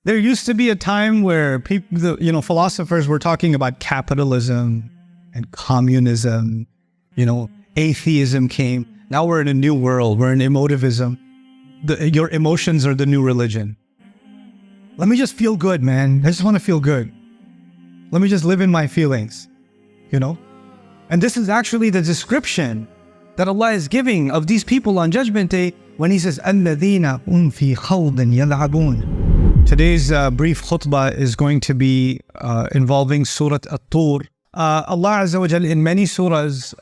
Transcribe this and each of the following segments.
There used to be a time where people, philosophers were talking about capitalism and communism, atheism came. Now we're in a new world. We're in emotivism. Your emotions are the new religion. Let me just feel good, man. I just want to feel good. Let me just live in my feelings, And this is actually the description that Allah is giving of these people on Judgment Day when He says, الَّذِينَ هُمْ فِي خَوْضٍ يَلْعَبُونَ. Today's brief khutbah is going to be involving Surah At-Tur. Allah Azza wa Jal in many surahs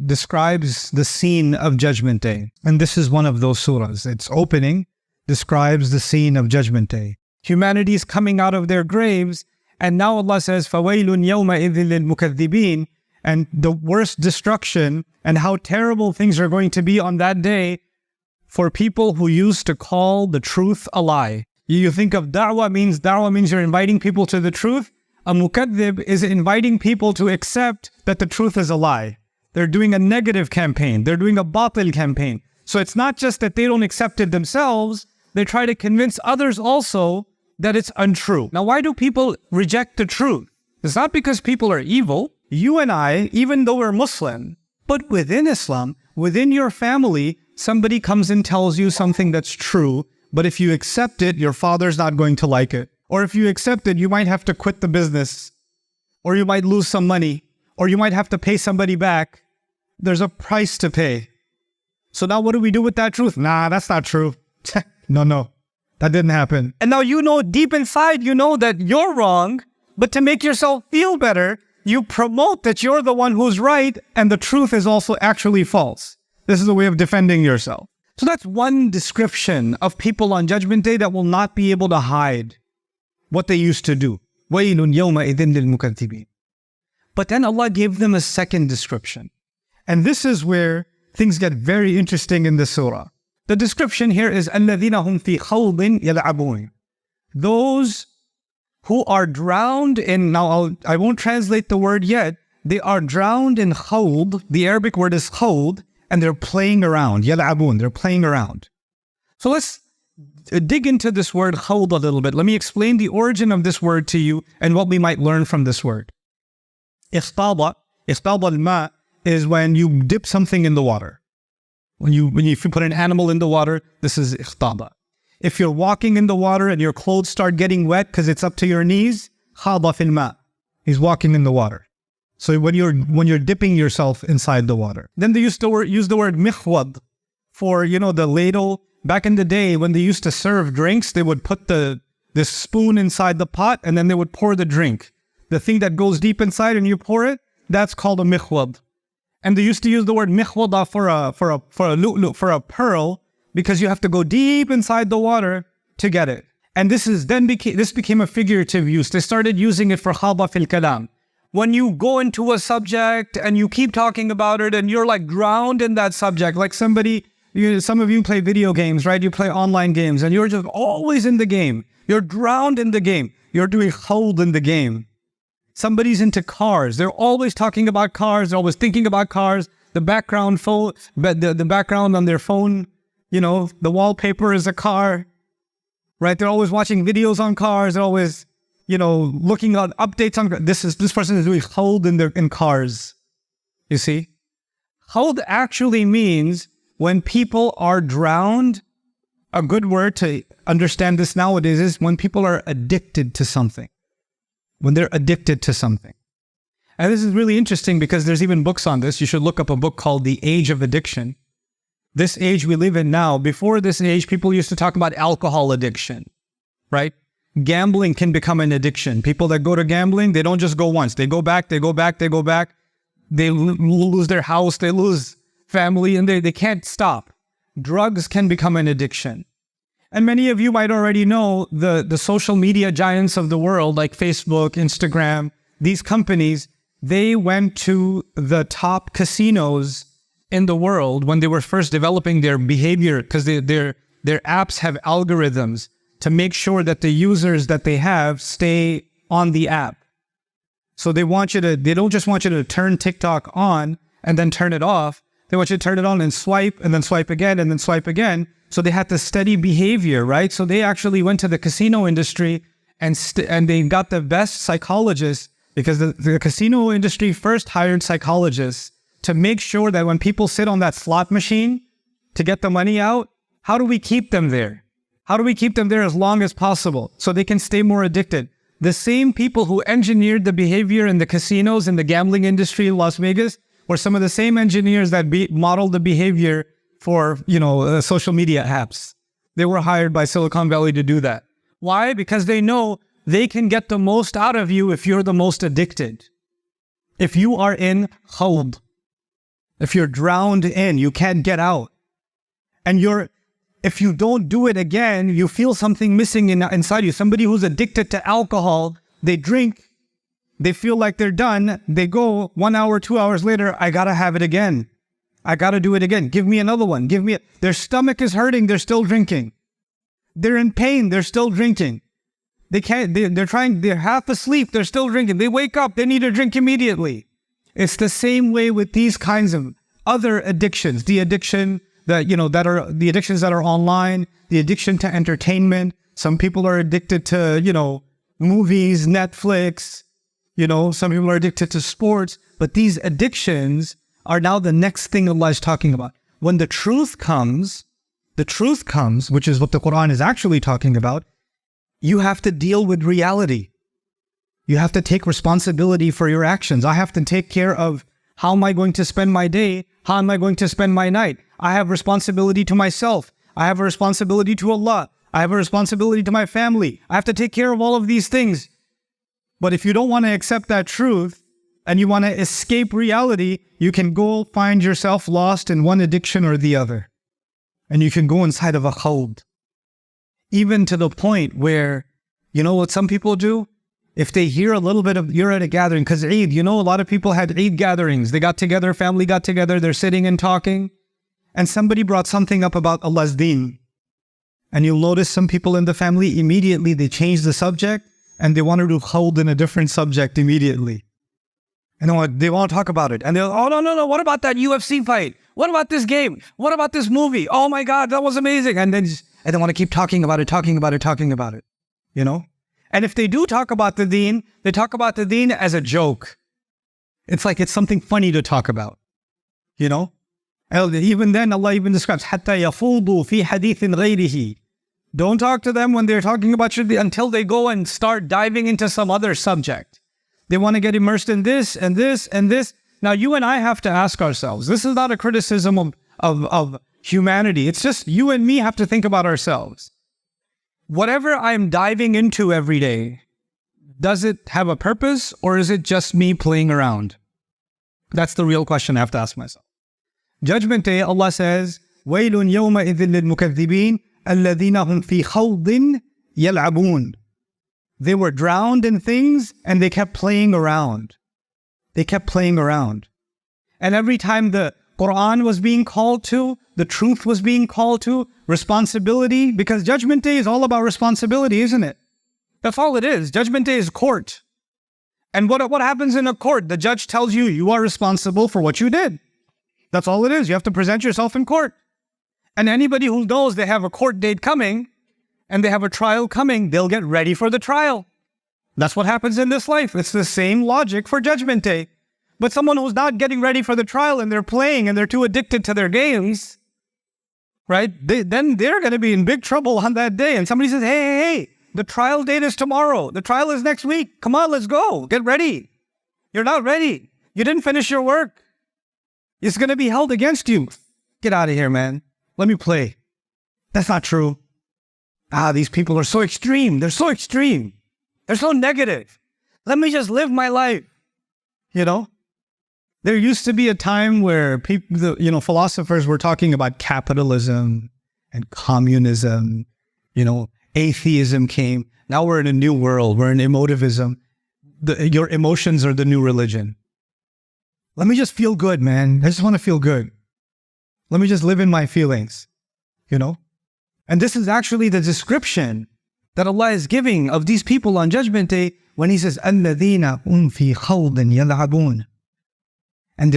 describes the scene of Judgment Day. And this is one of those surahs. Its opening describes the scene of Judgment Day. Humanity is coming out of their graves, and now Allah says, فَوَيْلٌ يَوْمَئِذٍ لِلْمُكَذِّبِينَ. And the worst destruction and how terrible things are going to be on that day for people who used to call the truth a lie. You think of da'wah means you're inviting people to the truth. A mukaddib is inviting people to accept that the truth is a lie. They're doing a negative campaign. They're doing a batil campaign. So it's not just that they don't accept it themselves, they try to convince others also that it's untrue. Now, why do people reject the truth? It's not because people are evil. You and I, even though we're Muslim, but within Islam, within your family, somebody comes and tells you something that's true, but if you accept it, your father's not going to like it. Or if you accept it, you might have to quit the business, or you might lose some money, or you might have to pay somebody back. There's a price to pay. So now what do we do with that truth? Nah, that's not true. No, that didn't happen. And now deep inside, that you're wrong, but to make yourself feel better, you promote that you're the one who's right, and the truth is also actually false. This is a way of defending yourself. So that's one description of people on Judgment Day that will not be able to hide what they used to do. وَيْلٌ يَوْمَئِذٍ لِلْمُكَذِّبِينَ. But then Allah gave them a second description. And this is where things get very interesting in the surah. The description here is الَّذِينَ هُمْ فِي خَوْضٍ يَلْعَبُونَ. Those who are drowned in, now I won't translate the word yet, they are drowned in khawd. The Arabic word is khawd, and they're playing around. يَلْعَبُونَ, they're playing around. So let's dig into this word khawd a little bit. Let me explain the origin of this word to you and what we might learn from this word. اختاض الماء is when you dip something in the water. If you put an animal in the water, this is اختاض. If you're walking in the water and your clothes start getting wet because it's up to your knees, خاض في الماء. He's walking in the water. So when you're dipping yourself inside the water. Then they use the word mikhwad for, the ladle. Back in the day when they used to serve drinks, they would put this spoon inside the pot and then they would pour the drink. The thing that goes deep inside and you pour it, that's called a mikhwad. And they used to use the word mikhwada for a lu'lu', for a pearl, because you have to go deep inside the water to get it. And this became a figurative use. They started using it for khaba fil kalam. When you go into a subject and you keep talking about it and you're like drowned in that subject, like some of you play video games, right? You play online games and you're just always in the game. You're drowned in the game. You're doing khawd in the game. Somebody's into cars. They're always talking about cars. They're always thinking about cars. The background on their phone, the wallpaper is a car, right? They're always watching videos on cars. They're always, looking at updates on, this person is doing khawd in cars. You see? Khawd actually means when people are drowned. A good word to understand this nowadays is when people are addicted to something. When they're addicted to something. And this is really interesting because there's even books on this. You should look up a book called The Age of Addiction. This age we live in now, before this age, people used to talk about alcohol addiction, right? Gambling can become an addiction. People that go to gambling, they don't just go once. They go back, they go back, they go back. They lose their house, they lose family, and they can't stop. Drugs can become an addiction. And many of you might already know the social media giants of the world, like Facebook, Instagram, these companies, they went to the top casinos in the world when they were first developing their behavior, because their apps have algorithms to make sure that the users that they have stay on the app. So they don't just want you to turn TikTok on and then turn it off, They want you to turn it on and then swipe again, and then swipe again. So they had to study behavior, right? So they actually went to the casino industry and they got the best psychologists, because the casino industry first hired psychologists to make sure that when people sit on that slot machine to get the money out, how do we keep them there? How do we keep them there as long as possible so they can stay more addicted? The same people who engineered the behavior in the casinos and the gambling industry in Las Vegas were some of the same engineers that modeled the behavior for, social media apps. They were hired by Silicon Valley to do that. Why? Because they know they can get the most out of you if you're the most addicted. If you are in khawd, if you're drowned in, you can't get out. And if you don't do it again, you feel something missing inside you. Somebody who's addicted to alcohol, they drink, they feel like they're done. They go 1 hour, 2 hours later, I gotta have it again. I gotta do it again. Give me another one. Their stomach is hurting, they're still drinking. They're in pain, they're still drinking. They're half asleep, they're still drinking. They wake up, they need a drink immediately. It's the same way with these kinds of other addictions. The addictions that are online, the addiction to entertainment. Some people are addicted to, movies, Netflix. Some people are addicted to sports. But these addictions are now the next thing Allah is talking about. When the truth comes, which is what the Quran is actually talking about, you have to deal with reality. You have to take responsibility for your actions. I have to take care of how am I going to spend my day? How am I going to spend my night? I have responsibility to myself. I have a responsibility to Allah. I have a responsibility to my family. I have to take care of all of these things. But if you don't want to accept that truth and you want to escape reality, you can go find yourself lost in one addiction or the other. And you can go inside of a khawd. Even to the point where, what some people do? If they hear a little bit of, you're at a gathering, because Eid, a lot of people had Eid gatherings. They got together, family got together, they're sitting and talking. And somebody brought something up about Allah's deen. And you'll notice some people in the family, immediately they change the subject and they want to do khawd in a different subject immediately. And they want to talk about it. And they're, oh, no, what about that UFC fight? What about this game? What about this movie? Oh my God, that was amazing. And they want to keep talking about it. And if they do talk about the deen, they talk about the deen as a joke. It's like it's something funny to talk about. And even then, Allah even describes, حَتَّى يَفُوضُوا فِي حَدِيثٍ غَيْرِهِ. Don't talk to them when they're talking about your deen until they go and start diving into some other subject. They want to get immersed in this and this and this. Now, you and I have to ask ourselves, this is not a criticism of humanity. It's just you and me have to think about ourselves. Whatever I'm diving into every day, does it have a purpose or is it just me playing around? That's the real question I have to ask myself. Judgment Day, Allah says, وَيْلٌ يَوْمَئِذٍ لِلْمُكَذِّبِينَ الَّذِينَ هُمْ فِي خَوْضٍ يَلْعَبُونَ. They were drowned in things and they kept playing around. And every time the Quran was being called to, the truth was being called to, responsibility, because Judgment Day is all about responsibility, isn't it? That's all it is. Judgment Day is court. And what happens in a court? The judge tells you, you are responsible for what you did. That's all it is. You have to present yourself in court. And anybody who knows they have a court date coming and they have a trial coming, they'll get ready for the trial. That's what happens in this life. It's the same logic for Judgment Day. But someone who's not getting ready for the trial and they're playing and they're too addicted to their games, right? Then they're going to be in big trouble on that day. And somebody says, hey, the trial date is tomorrow. The trial is next week. Come on, let's go. Get ready. You're not ready. You didn't finish your work. It's going to be held against you. Get out of here, man. Let me play. That's not true. These people are so extreme. They're so extreme. They're so negative. Let me just live my life. There used to be a time where people, philosophers were talking about capitalism and communism. Atheism came. Now we're in a new world. We're in emotivism. Your emotions are the new religion. Let me just feel good, man. I just want to feel good. Let me just live in my feelings, And this is actually the description that Allah is giving of these people on Judgment Day when He says, الَّذِينَ هُمْ فِي خَوْضٍ يَلْعَبُونَ. And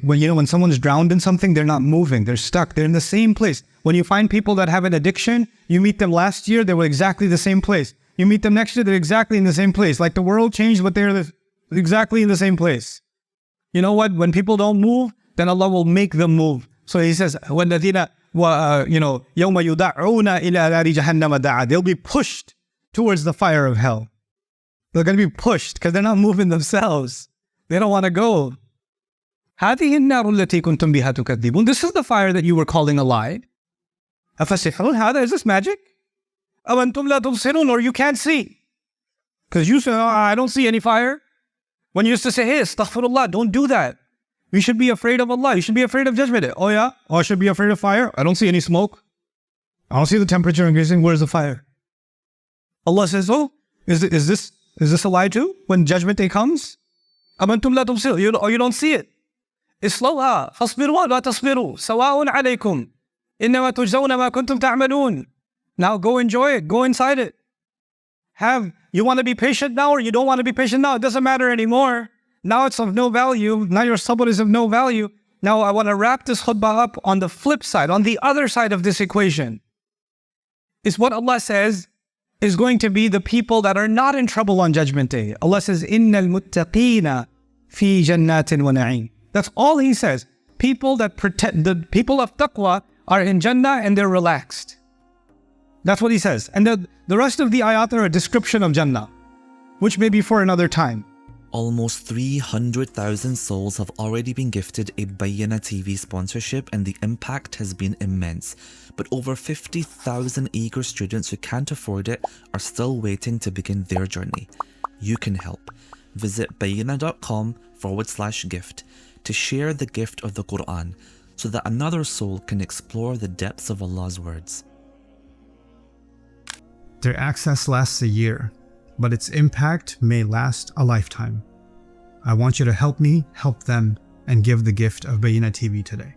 when someone's drowned in something, they're not moving. They're stuck. They're in the same place. When you find people that have an addiction, you meet them last year, they were exactly the same place. You meet them next year, they're exactly in the same place. Like the world changed, but they're exactly in the same place. You know what? When people don't move, then Allah will make them move. So He says, وَالَّذِينَ يَوْمَ يُدَعُّونَ إِلَى نَارِ جَهَنَّمَ دَعَا. They'll be pushed towards the fire of hell. They're going to be pushed because they're not moving themselves. They don't want to go. هذه النار التي كنتم بها تكذبون. This is the fire that you were calling a lie. أفسحر هذا? Is this magic? أو أنتم لا تبصرون, or you can't see? Because you say, oh, I don't see any fire. When you used to say, hey, astaghfirullah, don't do that. You should be afraid of Allah. You should be afraid of judgment. Oh yeah? Oh, I should be afraid of fire? I don't see any smoke. I don't see the temperature increasing. Where's the fire? Allah says, oh, is this a lie too? When judgment day comes? أم أنتم لا تبصرون. You don't see it. اصلوها فاصبروا ولا تصبروا سواء عليكم إنما تجزون ما كنتم تعملون. Now go enjoy it. Go inside it. You want to be patient now or you don't want to be patient now? It doesn't matter anymore. Now it's of no value. Now your sabr is of no value. Now I want to wrap this khutbah up on the flip side, on the other side of this equation. Is what Allah says is going to be the people that are not in trouble on Judgment Day. Allah says, إِنَّ الْمُتَّقِينَ فِي جَنَّاتٍ وَنَعِيمٍ. That's all He says. People that protect, the people of taqwa are in Jannah and they're relaxed. That's what He says. And the rest of the ayat are a description of Jannah, which may be for another time. Almost 300,000 souls have already been gifted a Bayyinah TV sponsorship, and the impact has been immense. But over 50,000 eager students who can't afford it are still waiting to begin their journey. You can help. Visit bayyinah.com/gift to share the gift of the Quran so that another soul can explore the depths of Allah's words. Their access lasts a year, but its impact may last a lifetime. I want you to help me help them and give the gift of Bayyinah TV today.